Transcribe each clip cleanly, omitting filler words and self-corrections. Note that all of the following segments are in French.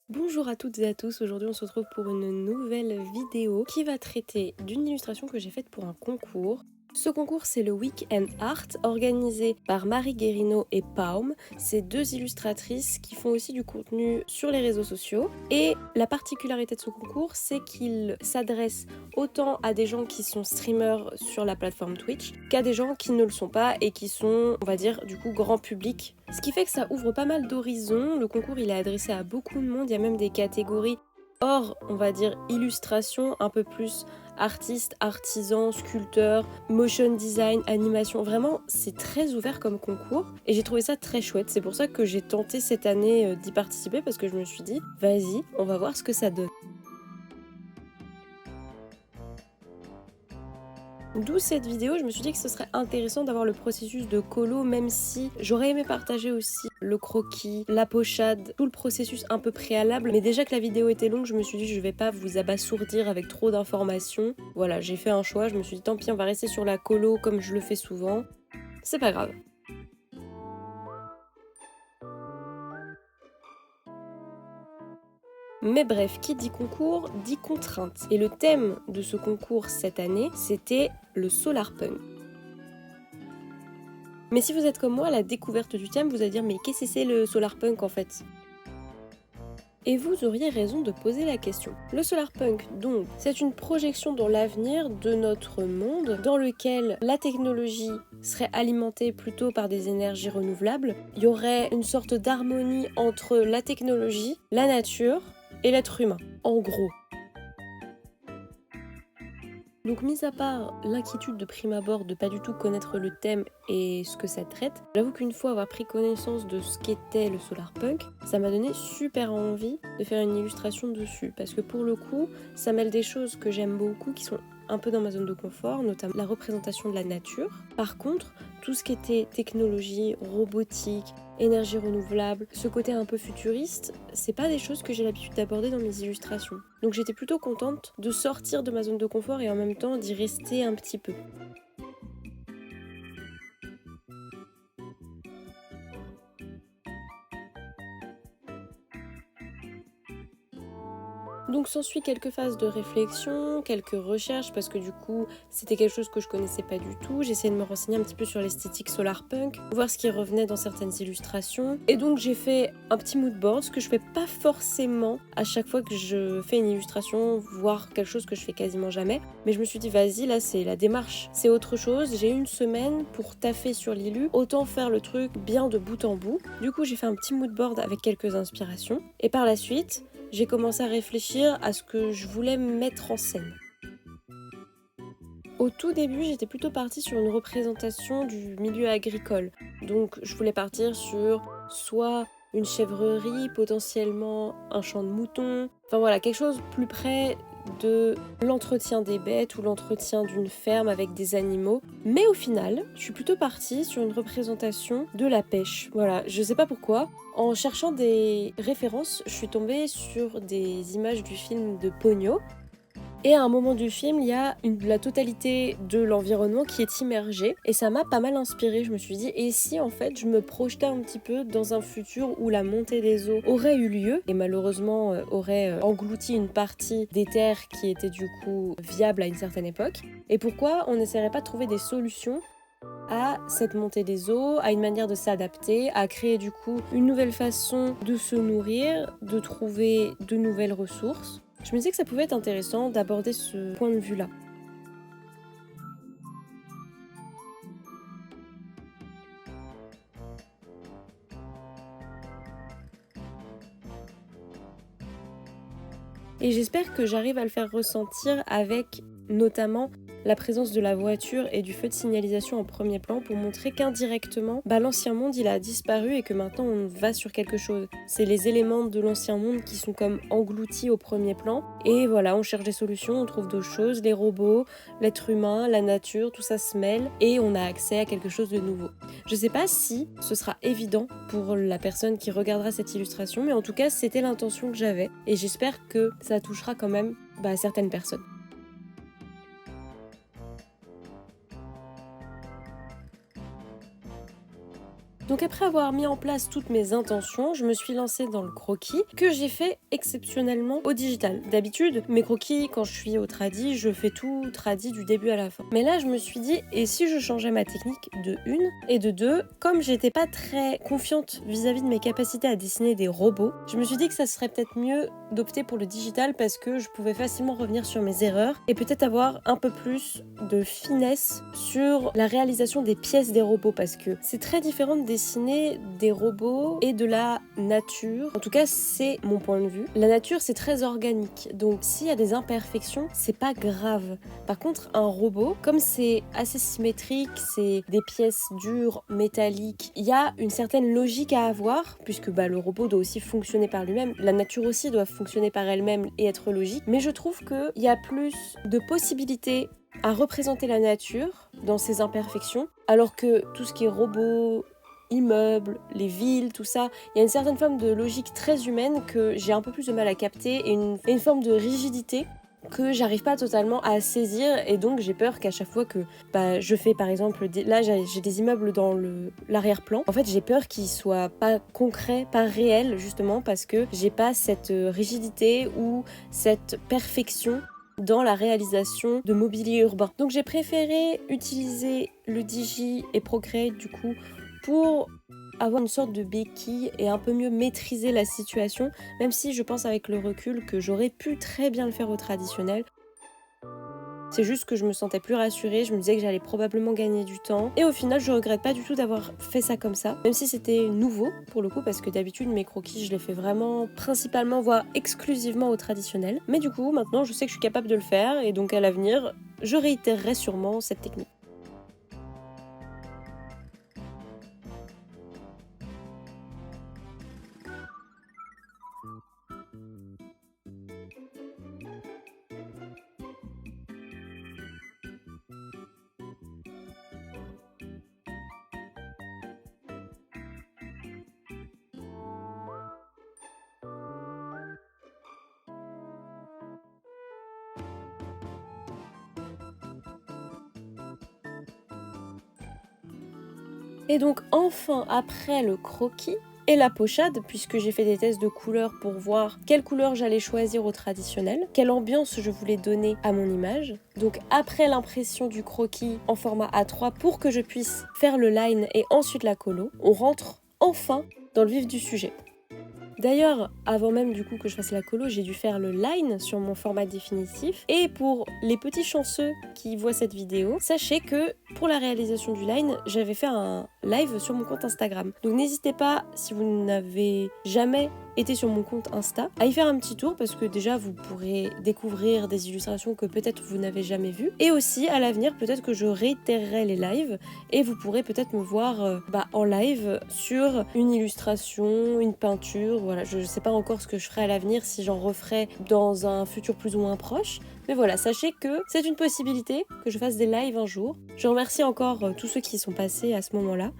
Bonjour à toutes et à tous, aujourd'hui on se retrouve pour une nouvelle vidéo qui va traiter d'une illustration que j'ai faite pour un concours. Ce concours c'est le Weekend Art organisé par Marie Guérino et Paum. C'est deux illustratrices qui font aussi du contenu sur les réseaux sociaux. Et la particularité de ce concours c'est qu'il s'adresse autant à des gens qui sont streamers sur la plateforme Twitch qu'à des gens qui ne le sont pas et qui sont, on va dire, du coup grand public. Ce qui fait que ça ouvre pas mal d'horizons. Le concours il est adressé à beaucoup de monde, il y a même des catégories hors, on va dire, illustration, un peu plus artistes, artisans, sculpteurs, motion design, animation. Vraiment, c'est très ouvert comme concours et j'ai trouvé ça très chouette. C'est pour ça que j'ai tenté cette année d'y participer parce que je me suis dit, vas-y, on va voir ce que ça donne. D'où cette vidéo, je me suis dit que ce serait intéressant d'avoir le processus de colo, même si j'aurais aimé partager aussi le croquis, la pochade, tout le processus un peu préalable. Mais déjà que la vidéo était longue, je me suis dit je vais pas vous abasourdir avec trop d'informations. Voilà, j'ai fait un choix, je me suis dit tant pis, on va rester sur la colo comme je le fais souvent. C'est pas grave. Mais bref, qui dit concours dit contrainte. Et le thème de ce concours cette année, c'était le solarpunk. Mais si vous êtes comme moi, à la découverte du thème, vous allez dire mais qu'est-ce que c'est le solarpunk en fait? Et vous auriez raison de poser la question. Le solarpunk, donc, c'est une projection dans l'avenir de notre monde dans lequel la technologie serait alimentée plutôt par des énergies renouvelables. Il y aurait une sorte d'harmonie entre la technologie, la nature et l'être humain, en gros. Donc, mis à part l'inquiétude de prime abord de pas du tout connaître le thème et ce que ça traite, j'avoue qu'une fois avoir pris connaissance de ce qu'était le solarpunk, ça m'a donné super envie de faire une illustration dessus. Parce que pour le coup, ça mêle des choses que j'aime beaucoup, qui sont un peu dans ma zone de confort, notamment la représentation de la nature. Par contre, tout ce qui était technologie, robotique, énergie renouvelable, ce côté un peu futuriste, c'est pas des choses que j'ai l'habitude d'aborder dans mes illustrations. Donc j'étais plutôt contente de sortir de ma zone de confort et en même temps d'y rester un petit peu. Donc s'ensuit quelques phases de réflexion, quelques recherches parce que du coup c'était quelque chose que je connaissais pas du tout. J'essayais de me renseigner un petit peu sur l'esthétique solarpunk, voir ce qui revenait dans certaines illustrations. Et donc j'ai fait un petit mood board, ce que je fais pas forcément à chaque fois que je fais une illustration, voire quelque chose que je fais quasiment jamais. Mais je me suis dit vas-y, là c'est la démarche, c'est autre chose. J'ai une semaine pour taffer sur l'illu, autant faire le truc bien de bout en bout. Du coup j'ai fait un petit mood board avec quelques inspirations. Et par la suite, j'ai commencé à réfléchir à ce que je voulais mettre en scène. Au tout début, j'étais plutôt partie sur une représentation du milieu agricole. Donc je voulais partir sur soit une chèvrerie, potentiellement un champ de moutons. Enfin voilà, quelque chose plus près de l'entretien des bêtes ou l'entretien d'une ferme avec des animaux. Mais au final, je suis plutôt partie sur une représentation de la pêche. Voilà, je sais pas pourquoi. En cherchant des références, je suis tombée sur des images du film de Ponyo. Et à un moment du film, il y a la totalité de l'environnement qui est immergée. Et ça m'a pas mal inspirée. Je me suis dit, et si en fait je me projetais un petit peu dans un futur où la montée des eaux aurait eu lieu et malheureusement aurait englouti une partie des terres qui étaient du coup viables à une certaine époque. Et pourquoi on n'essaierait pas de trouver des solutions à cette montée des eaux, à une manière de s'adapter, à créer du coup une nouvelle façon de se nourrir, de trouver de nouvelles ressources. Je me disais que ça pouvait être intéressant d'aborder ce point de vue-là. Et j'espère que j'arrive à le faire ressentir avec notamment la présence de la voiture et du feu de signalisation en premier plan pour montrer qu'indirectement, l'ancien monde il a disparu et que maintenant on va sur quelque chose. C'est les éléments de l'ancien monde qui sont comme engloutis au premier plan et voilà, on cherche des solutions, on trouve d'autres choses, les robots, l'être humain, la nature, tout ça se mêle et on a accès à quelque chose de nouveau. Je sais pas si ce sera évident pour la personne qui regardera cette illustration, mais en tout cas c'était l'intention que j'avais et j'espère que ça touchera quand même certaines personnes. Donc Donc après avoir mis en place toutes mes intentions, je me suis lancée dans le croquis que j'ai fait exceptionnellement au digital. D'habitude, mes croquis, quand je suis au tradi, je fais tout tradi du début à la fin. Mais là, je me suis dit, et si je changeais ma technique de une et de deux, comme j'étais pas très confiante vis-à-vis de mes capacités à dessiner des robots, je me suis dit que ça serait peut-être mieux d'opter pour le digital parce que je pouvais facilement revenir sur mes erreurs et peut-être avoir un peu plus de finesse sur la réalisation des pièces des robots parce que c'est très différent de dessiner des robots et de la nature. En tout cas, c'est mon point de vue. La nature, c'est très organique. Donc, s'il y a des imperfections, c'est pas grave. Par contre, un robot, comme c'est assez symétrique, c'est des pièces dures, métalliques, il y a une certaine logique à avoir puisque le robot doit aussi fonctionner par lui-même. La nature aussi doit fonctionner par elle-même et être logique. Mais je trouve qu'il y a plus de possibilités à représenter la nature dans ses imperfections, alors que tout ce qui est robot, immeubles, les villes, tout ça, il y a une certaine forme de logique très humaine que j'ai un peu plus de mal à capter et une forme de rigidité que j'arrive pas totalement à saisir et donc j'ai peur qu'à chaque fois que je fais par exemple là j'ai des immeubles dans l'arrière-plan, en fait j'ai peur qu'ils soient pas concrets, pas réels justement parce que j'ai pas cette rigidité ou cette perfection dans la réalisation de mobilier urbain. Donc j'ai préféré utiliser le Digi et Procreate du coup pour avoir une sorte de béquille et un peu mieux maîtriser la situation, même si je pense avec le recul que j'aurais pu très bien le faire au traditionnel. C'est juste que je me sentais plus rassurée, je me disais que j'allais probablement gagner du temps. Et au final, je regrette pas du tout d'avoir fait ça comme ça, même si c'était nouveau pour le coup, parce que d'habitude, mes croquis, je les fais vraiment principalement, voire exclusivement au traditionnel. Mais du coup, maintenant, je sais que je suis capable de le faire, et donc à l'avenir, je réitérerai sûrement cette technique. Et donc enfin, après le croquis et la pochade, puisque j'ai fait des tests de couleurs pour voir quelle couleur j'allais choisir au traditionnel, quelle ambiance je voulais donner à mon image. Donc après l'impression du croquis en format A3 pour que je puisse faire le line et ensuite la colo, on rentre enfin dans le vif du sujet. D'ailleurs, avant même du coup que je fasse la colo, j'ai dû faire le line sur mon format définitif. Et pour les petits chanceux qui voient cette vidéo, sachez que pour la réalisation du line, j'avais fait un live sur mon compte Instagram. Donc n'hésitez pas, si vous n'avez jamais été sur mon compte Insta, à y faire un petit tour parce que déjà vous pourrez découvrir des illustrations que peut-être vous n'avez jamais vues. Et aussi à l'avenir, peut-être que je réitérerai les lives et vous pourrez peut-être me voir en live sur une illustration, une peinture. Voilà, je ne sais pas encore ce que je ferai à l'avenir, si j'en referai dans un futur plus ou moins proche. Mais voilà, sachez que c'est une possibilité que je fasse des lives un jour. Je remercie encore tous ceux qui sont passés à ce moment-là.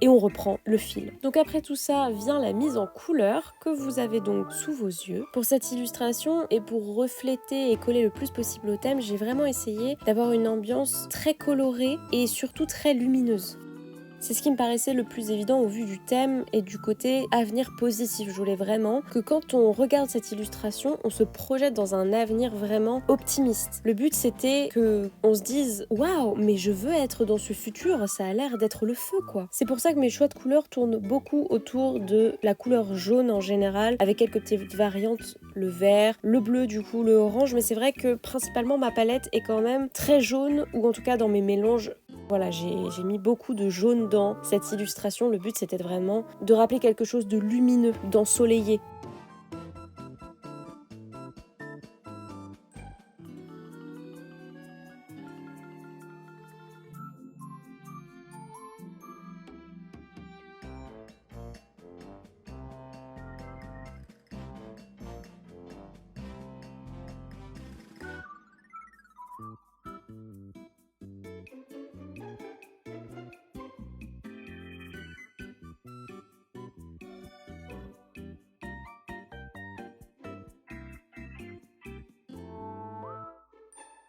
Et on reprend le fil. Donc après tout ça vient la mise en couleur que vous avez donc sous vos yeux. Pour cette illustration et pour refléter et coller le plus possible au thème, j'ai vraiment essayé d'avoir une ambiance très colorée et surtout très lumineuse. C'est ce qui me paraissait le plus évident au vu du thème et du côté avenir positif. Je voulais vraiment que quand on regarde cette illustration, on se projette dans un avenir vraiment optimiste. Le but c'était que on se dise waouh, mais je veux être dans ce futur, ça a l'air d'être le feu quoi. C'est pour ça que mes choix de couleurs tournent beaucoup autour de la couleur jaune en général, avec quelques petites variantes, le vert, le bleu du coup, le orange, mais c'est vrai que principalement ma palette est quand même très jaune, ou en tout cas dans mes mélanges. Voilà, j'ai mis beaucoup de jaune dans cette illustration. Le but, c'était vraiment de rappeler quelque chose de lumineux, d'ensoleillé.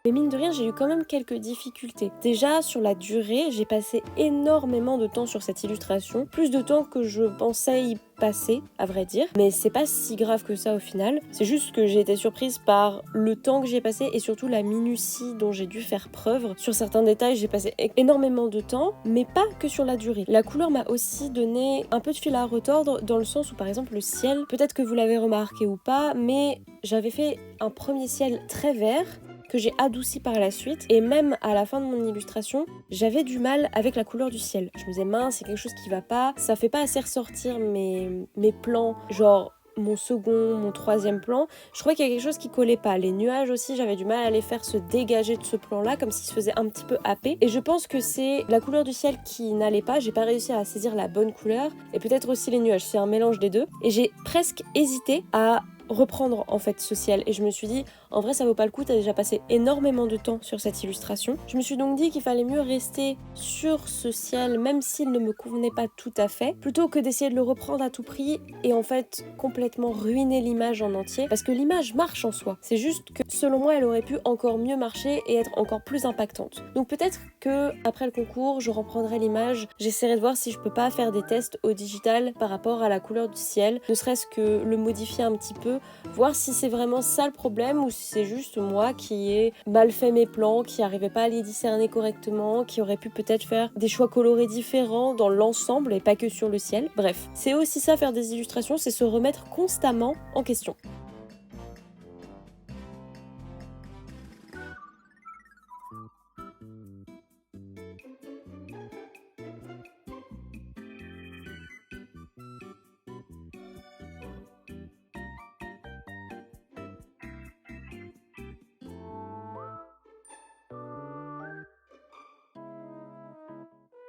Mais mine de rien, j'ai eu quand même quelques difficultés. Déjà, sur la durée, j'ai passé énormément de temps sur cette illustration, plus de temps que je pensais y passer, à vrai dire. Mais c'est pas si grave que ça au final. C'est juste que j'ai été surprise par le temps que j'ai passé et surtout la minutie dont j'ai dû faire preuve. Sur certains détails, j'ai passé énormément de temps, mais pas que sur la durée. La couleur m'a aussi donné un peu de fil à retordre dans le sens où, par exemple, le ciel, peut-être que vous l'avez remarqué ou pas, mais j'avais fait un premier ciel très vert que j'ai adouci par la suite, et même à la fin de mon illustration, j'avais du mal avec la couleur du ciel. Je me disais mince, c'est quelque chose qui va pas, ça fait pas assez ressortir mes plans, genre mon second, mon troisième plan, je trouvais qu'il y a quelque chose qui collait pas. Les nuages aussi, j'avais du mal à les faire se dégager de ce plan-là, comme s'ils se faisaient un petit peu happer. Et je pense que c'est la couleur du ciel qui n'allait pas, j'ai pas réussi à saisir la bonne couleur, et peut-être aussi les nuages, c'est un mélange des deux. Et j'ai presque hésité à reprendre en fait ce ciel et je me suis dit en vrai ça vaut pas le coup, t'as déjà passé énormément de temps sur cette illustration. Je me suis donc dit qu'il fallait mieux rester sur ce ciel même s'il ne me convenait pas tout à fait plutôt que d'essayer de le reprendre à tout prix et en fait complètement ruiner l'image en entier parce que l'image marche en soi, c'est juste que selon moi elle aurait pu encore mieux marcher et être encore plus impactante. Donc peut-être que après le concours je reprendrai l'image, j'essaierai de voir si je peux pas faire des tests au digital par rapport à la couleur du ciel, ne serait-ce que le modifier un petit peu, voir si c'est vraiment ça le problème ou si c'est juste moi qui ai mal fait mes plans, qui n'arrivais pas à les discerner correctement, qui aurait pu peut-être faire des choix colorés différents dans l'ensemble et pas que sur le ciel. Bref, c'est aussi ça faire des illustrations, c'est se remettre constamment en question.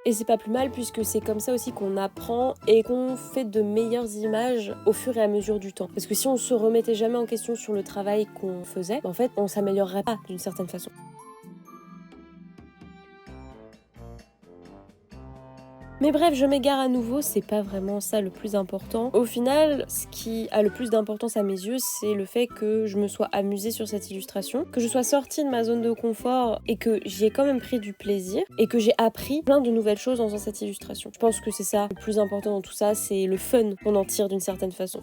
Et c'est pas plus mal puisque c'est comme ça aussi qu'on apprend et qu'on fait de meilleures images au fur et à mesure du temps. Parce que si on se remettait jamais en question sur le travail qu'on faisait, en fait on s'améliorerait pas d'une certaine façon. Mais bref, je m'égare à nouveau, c'est pas vraiment ça le plus important. Au final, ce qui a le plus d'importance à mes yeux, c'est le fait que je me sois amusée sur cette illustration, que je sois sortie de ma zone de confort et que j'y ai quand même pris du plaisir et que j'ai appris plein de nouvelles choses en faisant cette illustration. Je pense que c'est ça le plus important dans tout ça, c'est le fun qu'on en tire d'une certaine façon.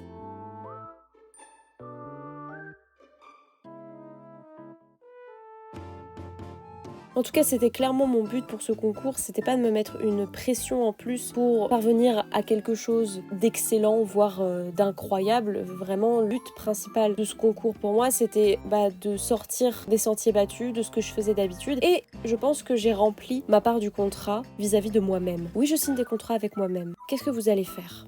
En tout cas, c'était clairement mon but pour ce concours, c'était pas de me mettre une pression en plus pour parvenir à quelque chose d'excellent, voire d'incroyable. Vraiment, le but principal de ce concours pour moi, c'était de sortir des sentiers battus, de ce que je faisais d'habitude. Et je pense que j'ai rempli ma part du contrat vis-à-vis de moi-même. Oui, je signe des contrats avec moi-même. Qu'est-ce que vous allez faire ?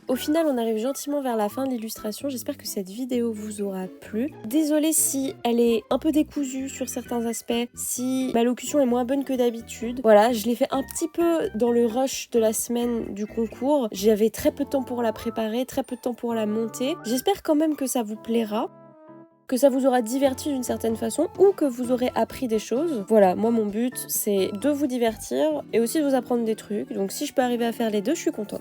Au final, on arrive gentiment vers la fin de l'illustration. J'espère que cette vidéo vous aura plu. Désolée si elle est un peu décousue sur certains aspects, si ma locution est moins bonne que d'habitude. Voilà, je l'ai fait un petit peu dans le rush de la semaine du concours. J'avais très peu de temps pour la préparer, très peu de temps pour la monter. J'espère quand même que ça vous plaira, que ça vous aura diverti d'une certaine façon ou que vous aurez appris des choses. Voilà, moi mon but c'est de vous divertir et aussi de vous apprendre des trucs. Donc si je peux arriver à faire les deux, je suis contente.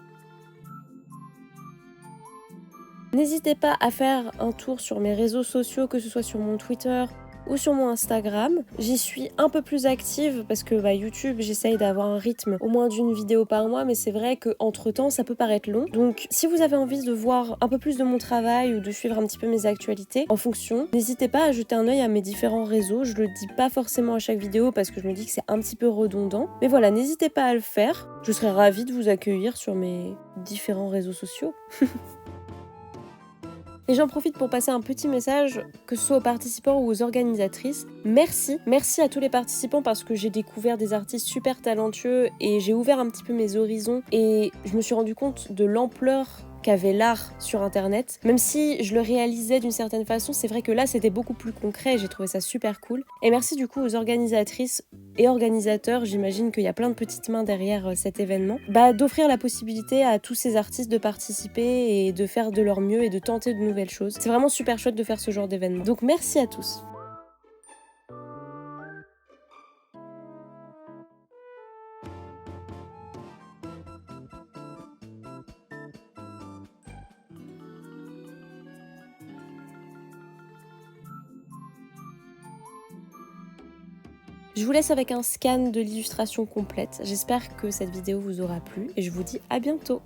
N'hésitez pas à faire un tour sur mes réseaux sociaux, que ce soit sur mon Twitter ou sur mon Instagram. J'y suis un peu plus active parce que YouTube, j'essaye d'avoir un rythme au moins d'une vidéo par mois, mais c'est vrai qu'entre temps, ça peut paraître long. Donc si vous avez envie de voir un peu plus de mon travail ou de suivre un petit peu mes actualités en fonction, n'hésitez pas à jeter un œil à mes différents réseaux. Je le dis pas forcément à chaque vidéo parce que je me dis que c'est un petit peu redondant. Mais voilà, n'hésitez pas à le faire. Je serais ravie de vous accueillir sur mes différents réseaux sociaux. Et j'en profite pour passer un petit message, que ce soit aux participants ou aux organisatrices. Merci à tous les participants parce que j'ai découvert des artistes super talentueux et j'ai ouvert un petit peu mes horizons et je me suis rendu compte de l'ampleur qu'avait l'art sur internet. Même si je le réalisais d'une certaine façon, c'est vrai que là c'était beaucoup plus concret et j'ai trouvé ça super cool. Et merci du coup aux organisatrices et organisateurs, j'imagine qu'il y a plein de petites mains derrière cet événement, d'offrir la possibilité à tous ces artistes de participer et de faire de leur mieux et de tenter de nouvelles choses. C'est vraiment super chouette de faire ce genre d'événement. Donc merci à tous. Je vous laisse avec un scan de l'illustration complète. J'espère que cette vidéo vous aura plu et je vous dis à bientôt.